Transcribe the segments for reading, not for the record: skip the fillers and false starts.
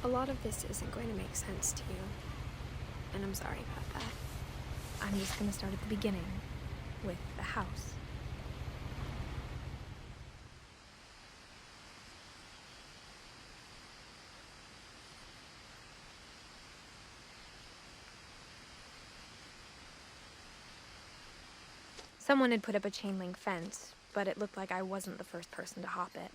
A lot of this isn't going to make sense to you, and I'm sorry about that. I'm just going to start at the beginning, with the house. Someone had put up a chain link fence, but it looked like I wasn't the first person to hop it.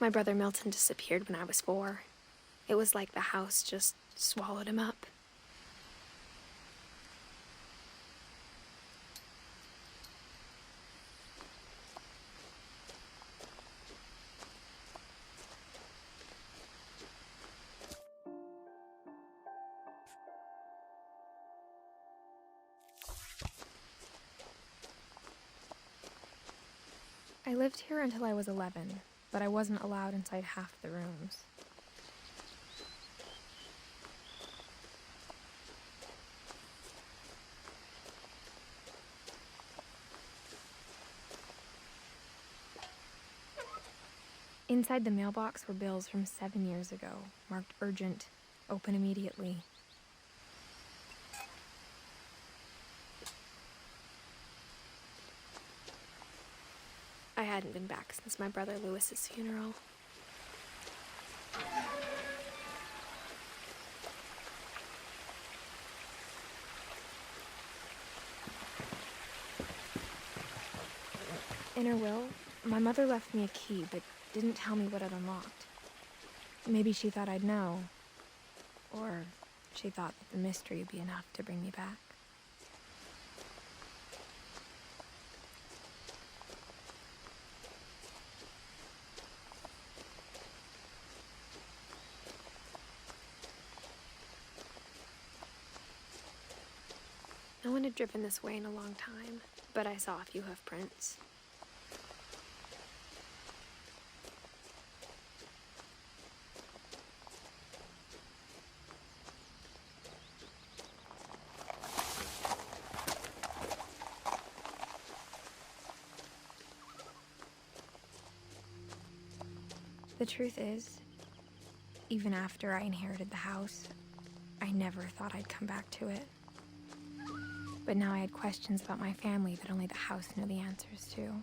My brother Milton disappeared when I was 4. It was like the house just swallowed him up. I lived here until I was 11, but I wasn't allowed inside half the rooms. Inside the mailbox were bills from 7 years ago, marked urgent, open immediately. I hadn't been back since my brother Lewis's funeral. In her will, my mother left me a key, but didn't tell me what it unlocked. Maybe she thought I'd know, or she thought that the mystery would be enough to bring me back. No one had driven this way in a long time, but I saw a few hoof prints. The truth is, even after I inherited the house, I never thought I'd come back to it. But now I had questions about my family that only the house knew the answers to.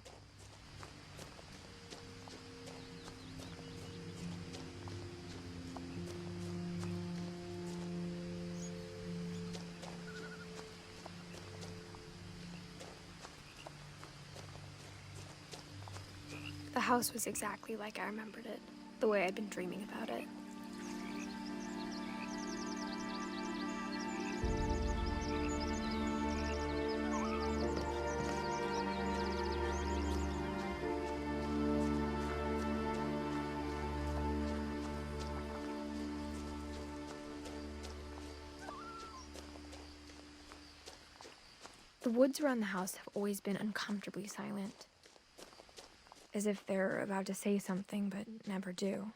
The house was exactly like I remembered it, the way I'd been dreaming about it. The woods around the house have always been uncomfortably silent, as if they're about to say something but never do.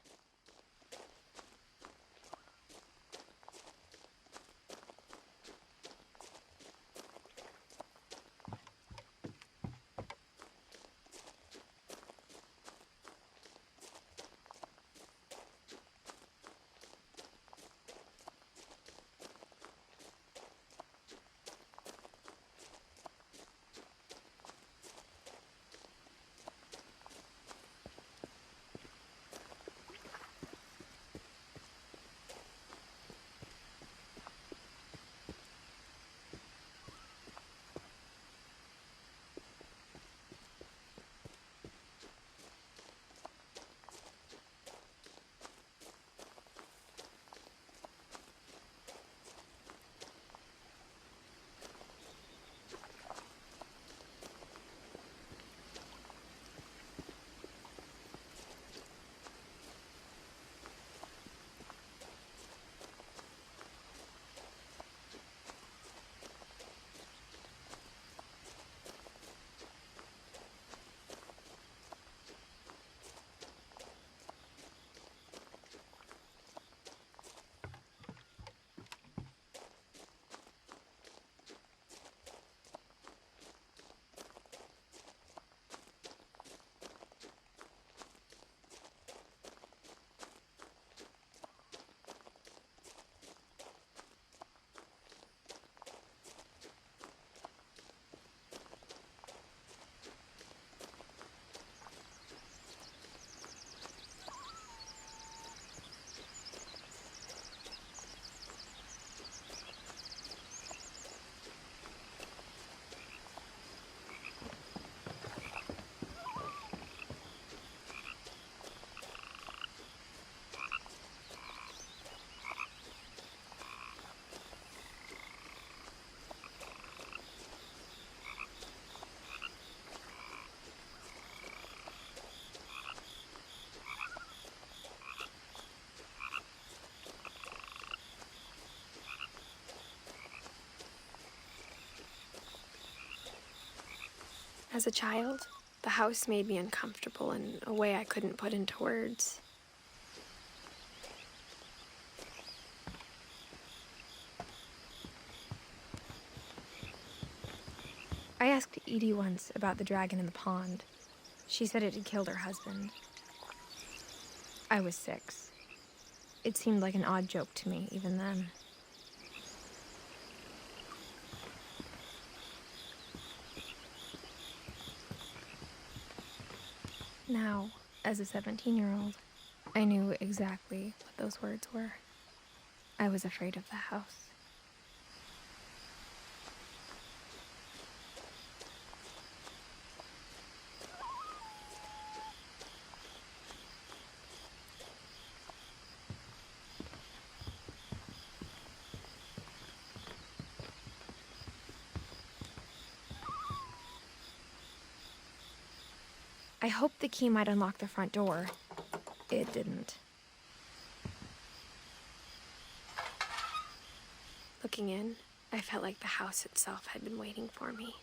As a child, the house made me uncomfortable in a way I couldn't put into words. I asked Edie once about the dragon in the pond. She said it had killed her husband. I was 6. It seemed like an odd joke to me, even then. Now, as a 17-year-old, I knew exactly what those words were. I was afraid of the house. I hoped the key might unlock the front door. It didn't. Looking in, I felt like the house itself had been waiting for me.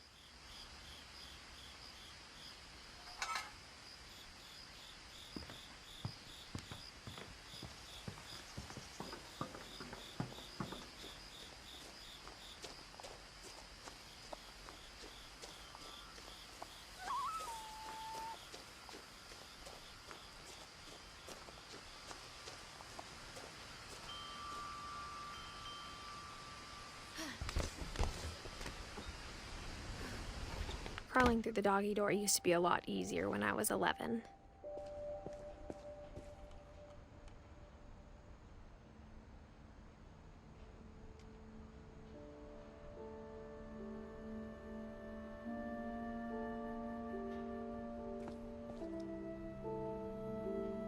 Crawling through the doggy door used to be a lot easier when I was 11.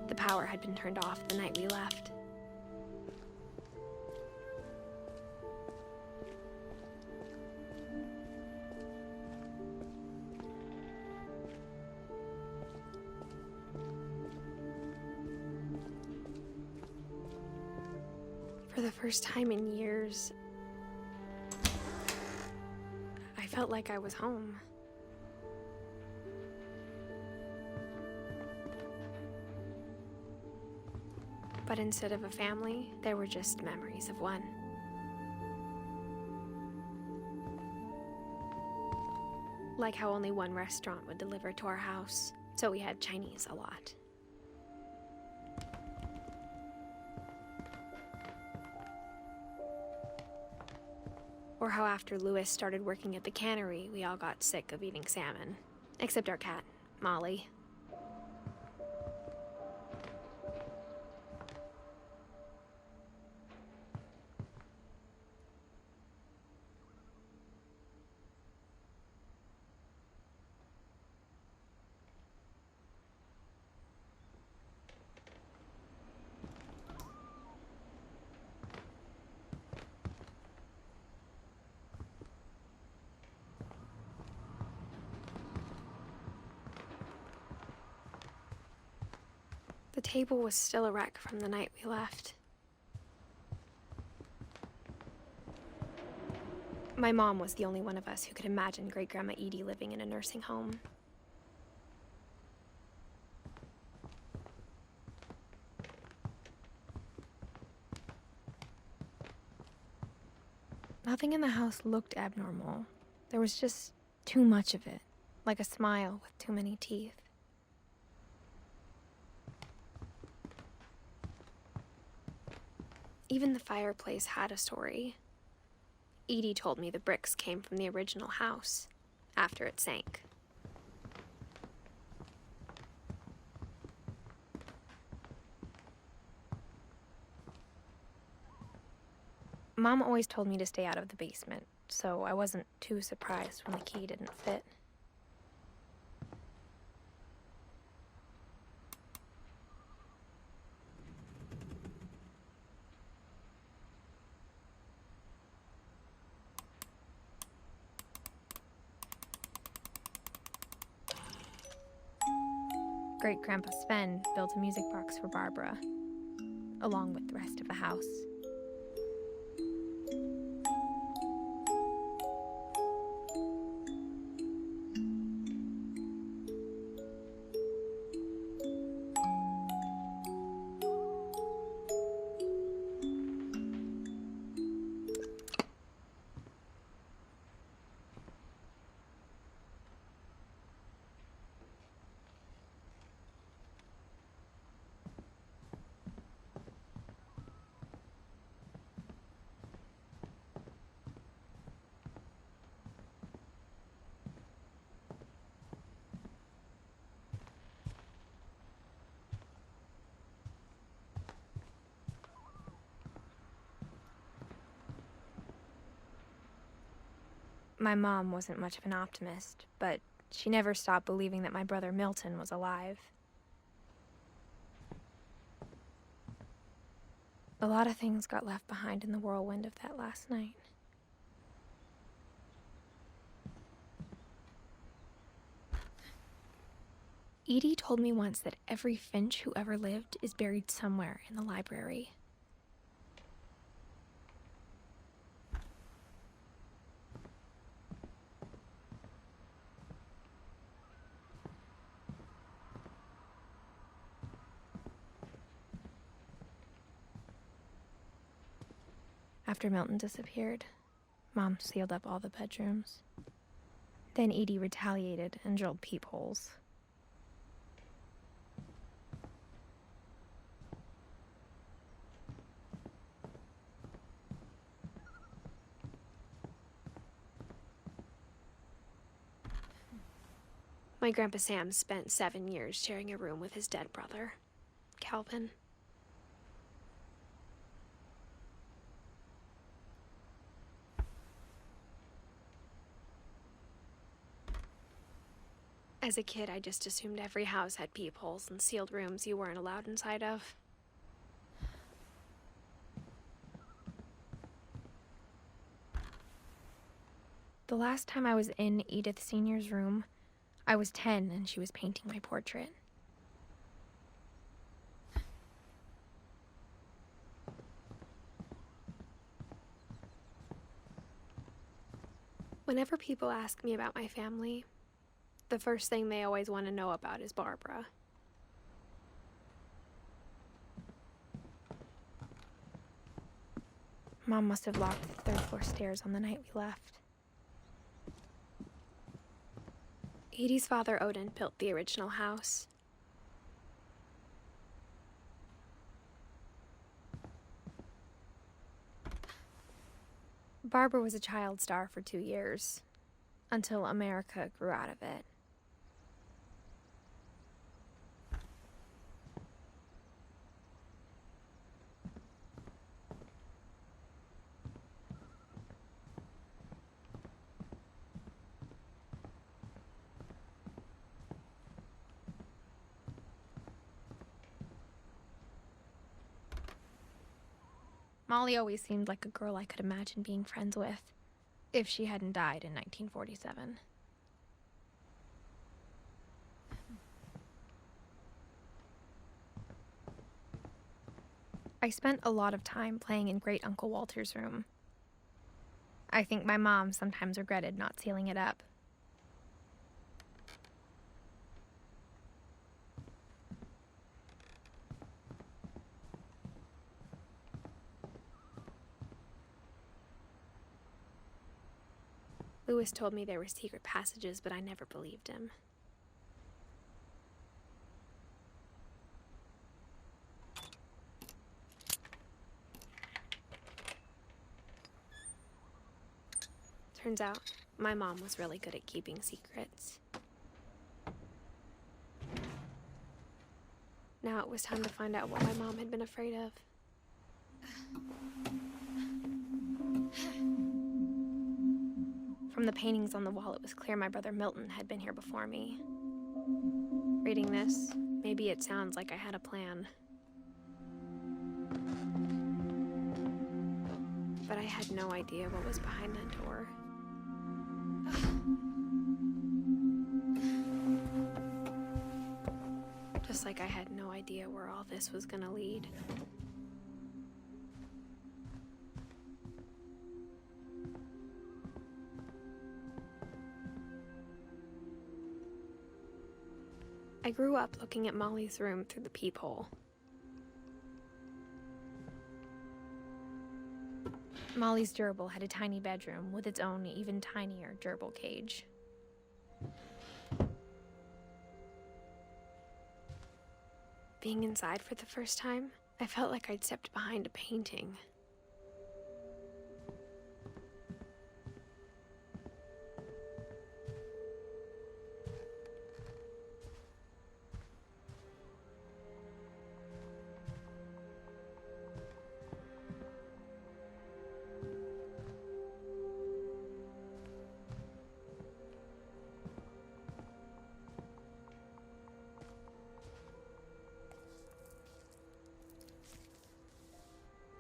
The power had been turned off the night we left. For the first time in years, I felt like I was home. But instead of a family, there were just memories of one. Like how only one restaurant would deliver to our house, so we had Chinese a lot. Or how after Louis started working at the cannery, we all got sick of eating salmon. Except our cat, Molly. The table was still a wreck from the night we left. My mom was the only one of us who could imagine Great-Grandma Edie living in a nursing home. Nothing in the house looked abnormal. There was just too much of it, like a smile with too many teeth. Even the fireplace had a story. Edie told me the bricks came from the original house, after it sank. Mom always told me to stay out of the basement, so I wasn't too surprised when the key didn't fit. Great-Grandpa Sven built a music box for Barbara, along with the rest of the house. My mom wasn't much of an optimist, but she never stopped believing that my brother Milton was alive. A lot of things got left behind in the whirlwind of that last night. Edie told me once that every Finch who ever lived is buried somewhere in the library. After Milton disappeared, Mom sealed up all the bedrooms. Then Edie retaliated and drilled peepholes. My Grandpa Sam spent 7 years sharing a room with his dead brother, Calvin. As a kid, I just assumed every house had peepholes and sealed rooms you weren't allowed inside of. The last time I was in Edith Sr.'s room, I was 10 and she was painting my portrait. Whenever people ask me about my family, the first thing they always want to know about is Barbara. Mom must have locked the third floor stairs on the night we left. Edie's father, Odin, built the original house. Barbara was a child star for 2 years, until America grew out of it. Molly always seemed like a girl I could imagine being friends with, if she hadn't died in 1947. I spent a lot of time playing in Great Uncle Walter's room. I think my mom sometimes regretted not sealing it up. Lewis told me there were secret passages, but I never believed him. Turns out, my mom was really good at keeping secrets. Now it was time to find out what my mom had been afraid of. From the paintings on the wall, it was clear my brother Milton had been here before me. Reading this, maybe it sounds like I had a plan. But I had no idea what was behind that door. Just like I had no idea where all this was gonna lead. I grew up looking at Molly's room through the peephole. Molly's gerbil had a tiny bedroom with its own even tinier gerbil cage. Being inside for the first time, I felt like I'd stepped behind a painting.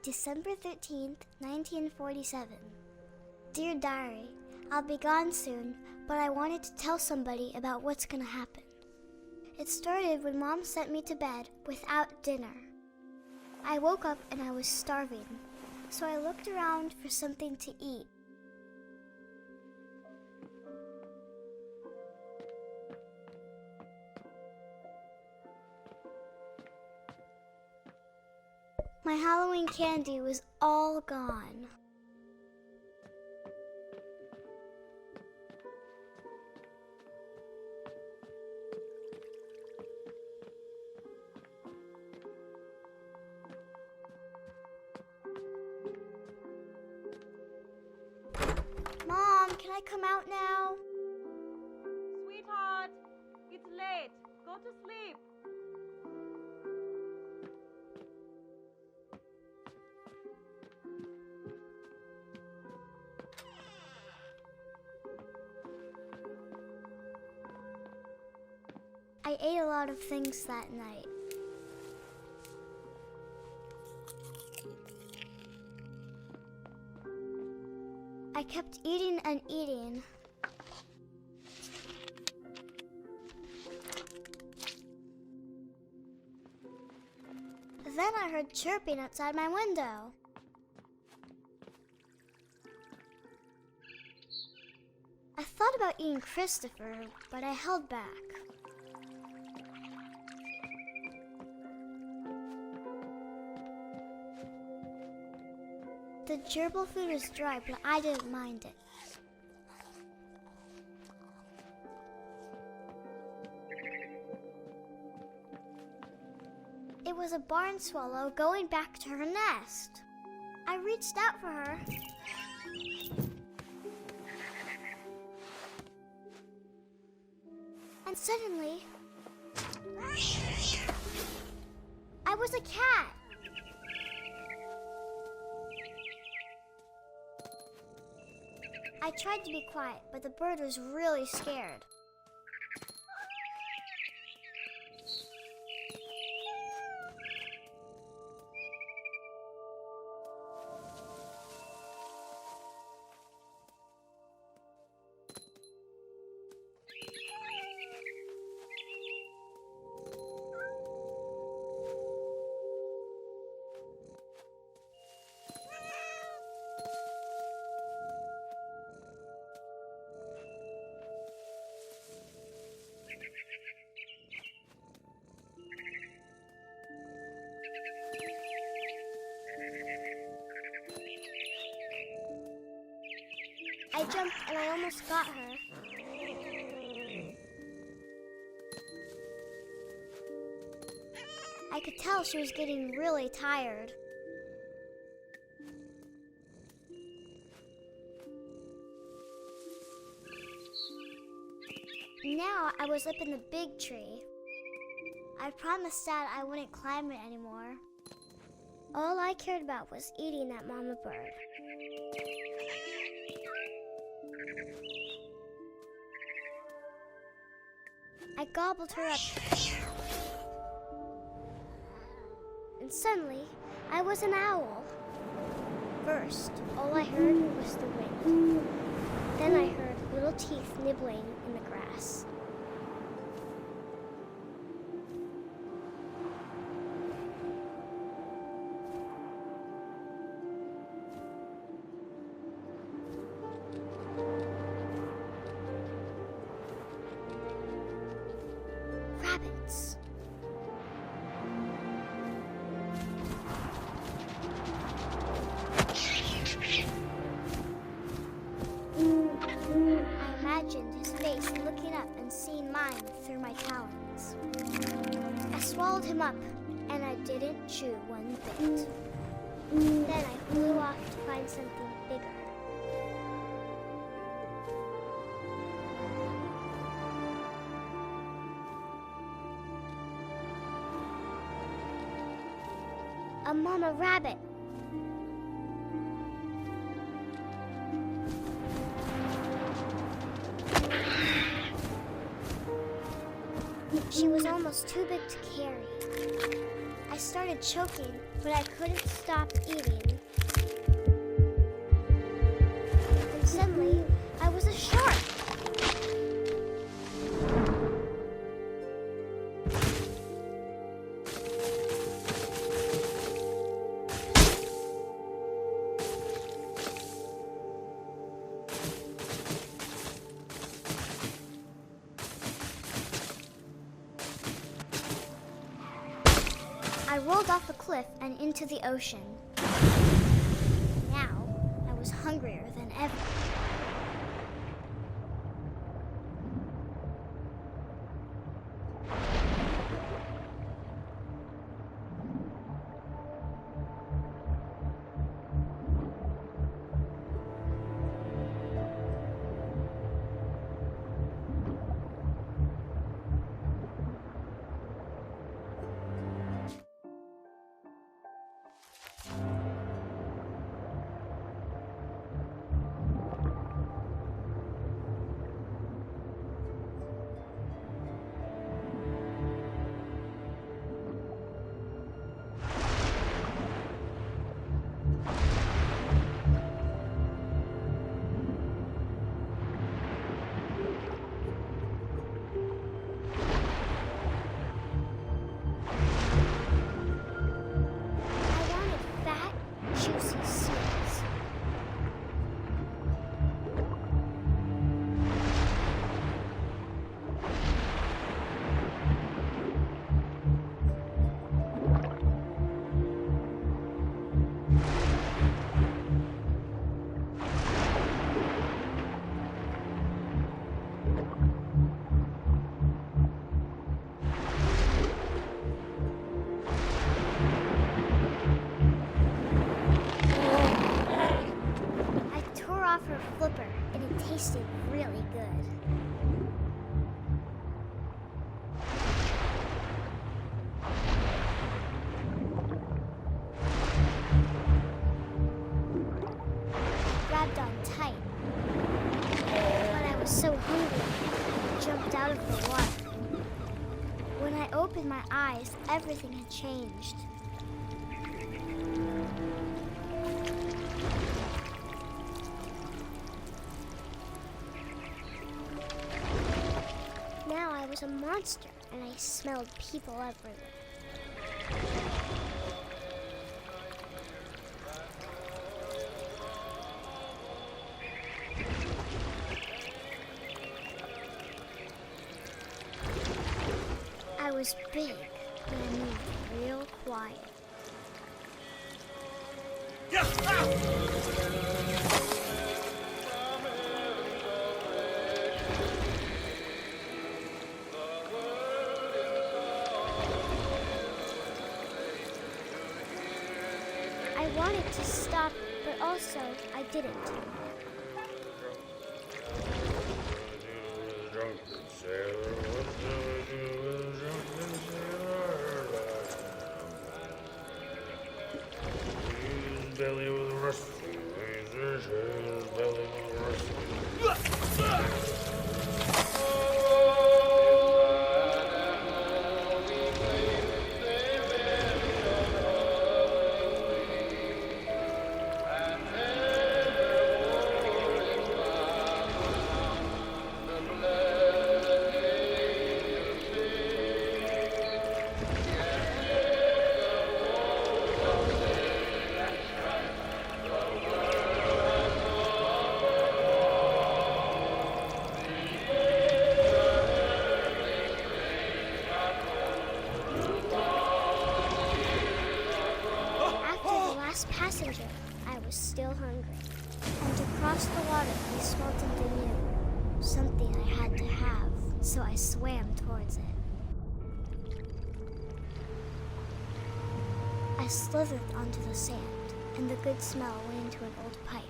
December 13th, 1947. Dear Diary, I'll be gone soon, but I wanted to tell somebody about what's gonna happen. It started when Mom sent me to bed without dinner. I woke up and I was starving, so I looked around for something to eat. My Halloween candy was all gone. Mom, can I come out now? Sweetheart, it's late. Go to sleep. I ate a lot of things that night. I kept eating and eating. Then I heard chirping outside my window. I thought about eating Christopher, but I held back. The gerbil food was dry, but I didn't mind it. It was a barn swallow going back to her nest. I reached out for her. And suddenly, I was a cat. I tried to be quiet, but the bird was really scared. I jumped and I almost got her. I could tell she was getting really tired. Now I was up in the big tree. I promised Dad I wouldn't climb it anymore. All I cared about was eating that mama bird. I gobbled her up. And suddenly, I was an owl. First, all I heard was the wind. Then I heard little teeth nibbling in the grass. Rabbits. I imagined his face looking up and seeing mine through my talons. I swallowed him up, and I didn't chew one bit. Then I flew off to find something bigger. A mama rabbit. She was almost too big to carry. I started choking but I couldn't stop eating. And suddenly, I was a shark. I rolled off the cliff and into the ocean. Now, I was hungrier than ever. Her flipper, and it tasted really good. Grabbed on tight, but I was so hungry, I jumped out of the water. When I opened my eyes, everything had changed. Now I was a monster, and I smelled people everywhere. I was big, but I moved real quiet. I wanted to stop, but also I didn't. Belly was rusty. His belly was rusty. Passenger, I was still hungry. And to cross the water, I smelled something new. Something I had to have, so I swam towards it. I slithered onto the sand, and the good smell went into an old pipe.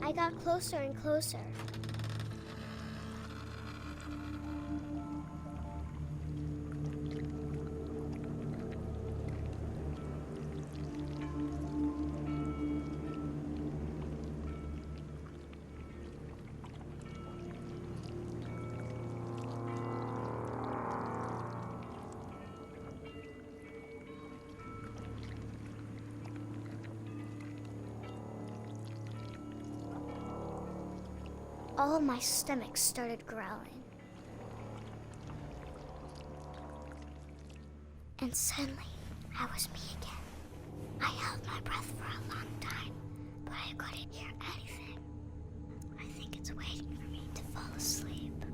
I got closer and closer. all of my stomach started growling. And suddenly, I was me again. I held my breath for a long time, but I couldn't hear anything. I think it's waiting for me to fall asleep.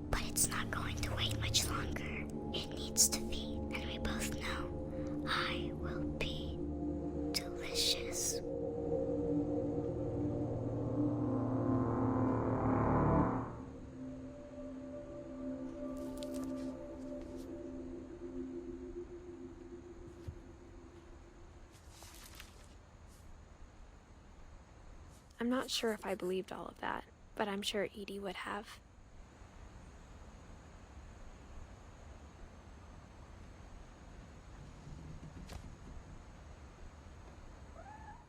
But it's not going to wait much longer. It needs to feed, and we both know I will be delicious. I'm not sure if I believed all of that, but I'm sure Edie would have.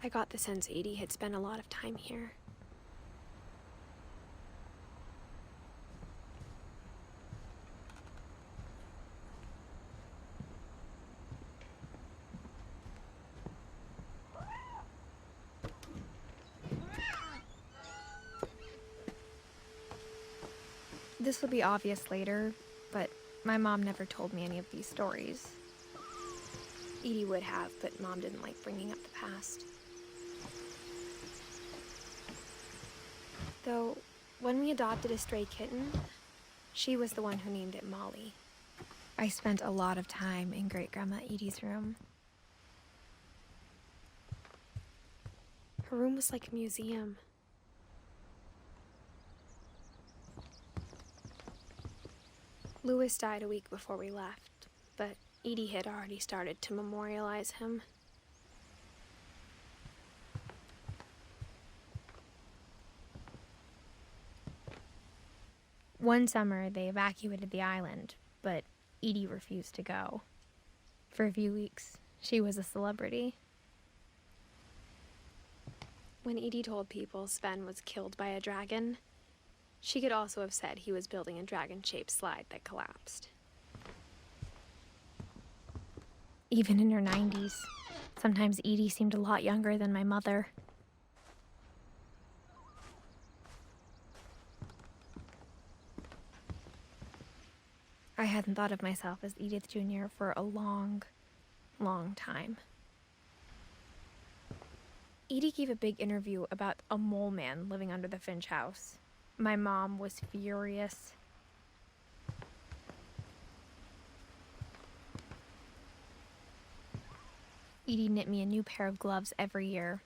I got the sense Edie had spent a lot of time here. This will be obvious later, but my mom never told me any of these stories. Edie would have, but Mom didn't like bringing up the past. Though, when we adopted a stray kitten, she was the one who named it Molly. I spent a lot of time in Great-Grandma Edie's room. Her room was like a museum. Louis died a week before we left, but Edie had already started to memorialize him. One summer, they evacuated the island, but Edie refused to go. For a few weeks, she was a celebrity. When Edie told people Sven was killed by a dragon, she could also have said he was building a dragon-shaped slide that collapsed. Even in her 90s, sometimes Edie seemed a lot younger than my mother. I hadn't thought of myself as Edith Jr. for a long, long time. Edie gave a big interview about a mole man living under the Finch house. My mom was furious. Edie knit me a new pair of gloves every year,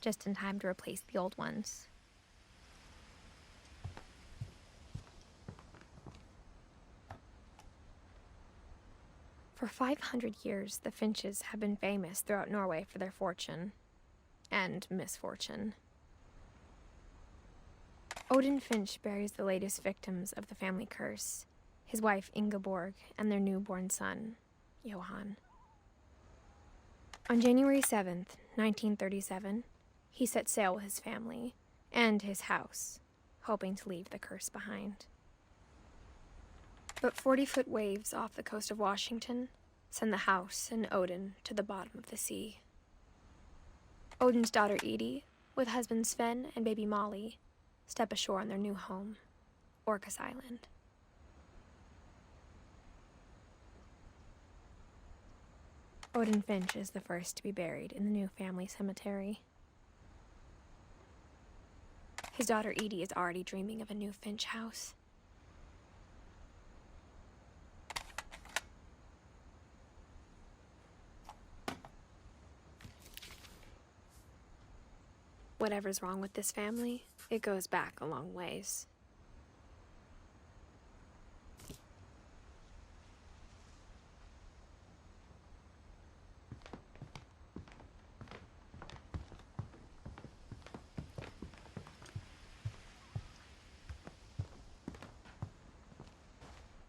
just in time to replace the old ones. For 500 years, the Finches have been famous throughout Norway for their fortune and misfortune. Odin Finch buries the latest victims of the family curse, his wife Ingeborg and their newborn son, Johan. On January 7th, 1937, he set sail with his family and his house, hoping to leave the curse behind. But 40-foot waves off the coast of Washington send the house and Odin to the bottom of the sea. Odin's daughter Edie, with husband Sven and baby Molly, step ashore on their new home, Orcas Island. Odin Finch is the first to be buried in the new family cemetery. His daughter Edie is already dreaming of a new Finch house. Whatever's wrong with this family, it goes back a long ways.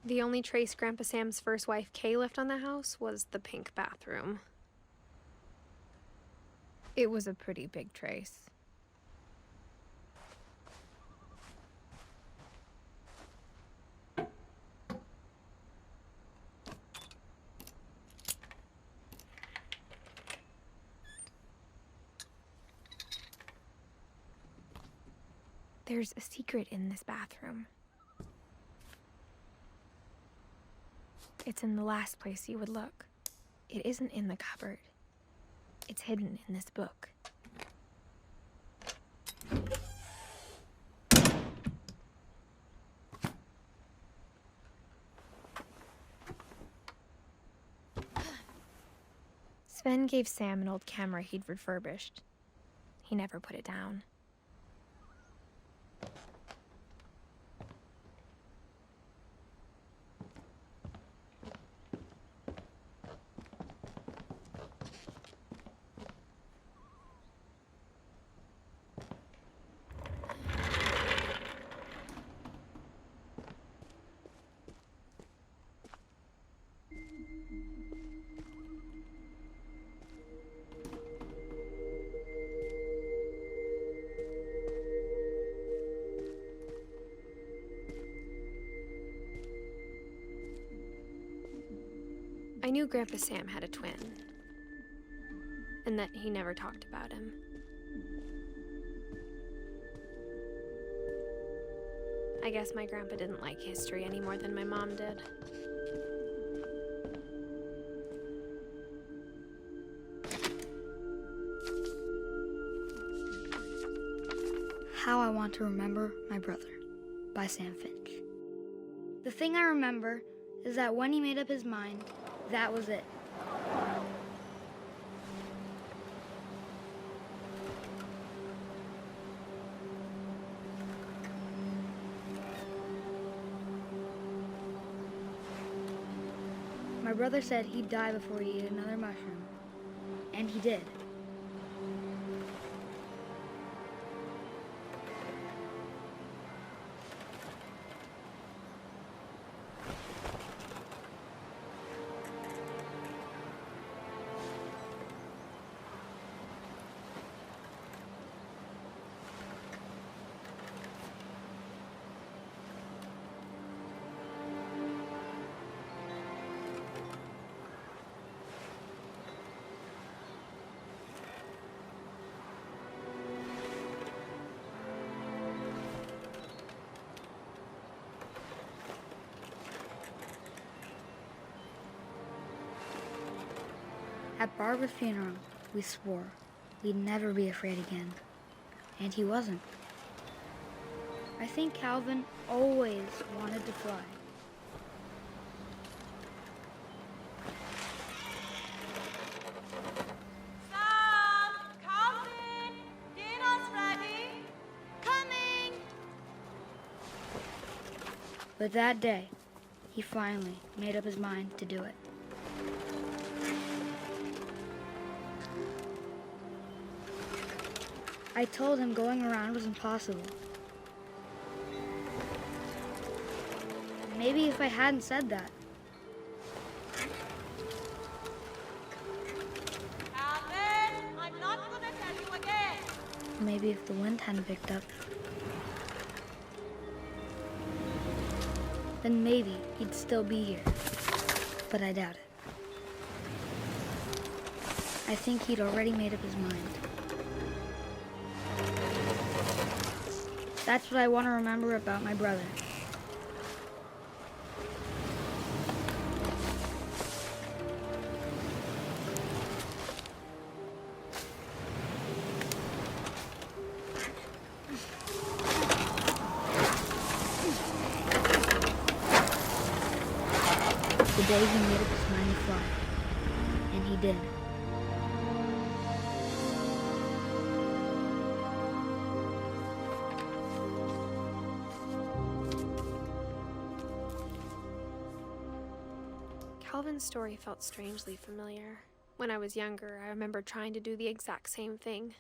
The only trace Grandpa Sam's first wife Kay left on the house was the pink bathroom. It was a pretty big trace. There's a secret in this bathroom. It's in the last place you would look. It isn't in the cupboard. It's hidden in this book. Sven gave Sam an old camera he'd refurbished. He never put it down. I knew Grandpa Sam had a twin, and that he never talked about him. I guess my grandpa didn't like history any more than my mom did. How I Want to Remember My Brother by Sam Finch. The thing I remember is that when he made up his mind, that was it. My brother said he'd die before he ate another mushroom, and he did. At Barbara's funeral, we swore we'd never be afraid again. And he wasn't. I think Calvin always wanted to fly. Sam! Calvin! Dinner's ready! Coming! But that day, he finally made up his mind to do it. I told him going around was impossible. Maybe if I hadn't said that, Calvin! I'm not gonna tell you again! maybe if the wind hadn't picked up, then maybe he'd still be here. But I doubt it. I think he'd already made up his mind. That's what I want to remember about my brother. The day he made up his mind to fly. And he did. Calvin's story felt strangely familiar. When I was younger, I remember trying to do the exact same thing,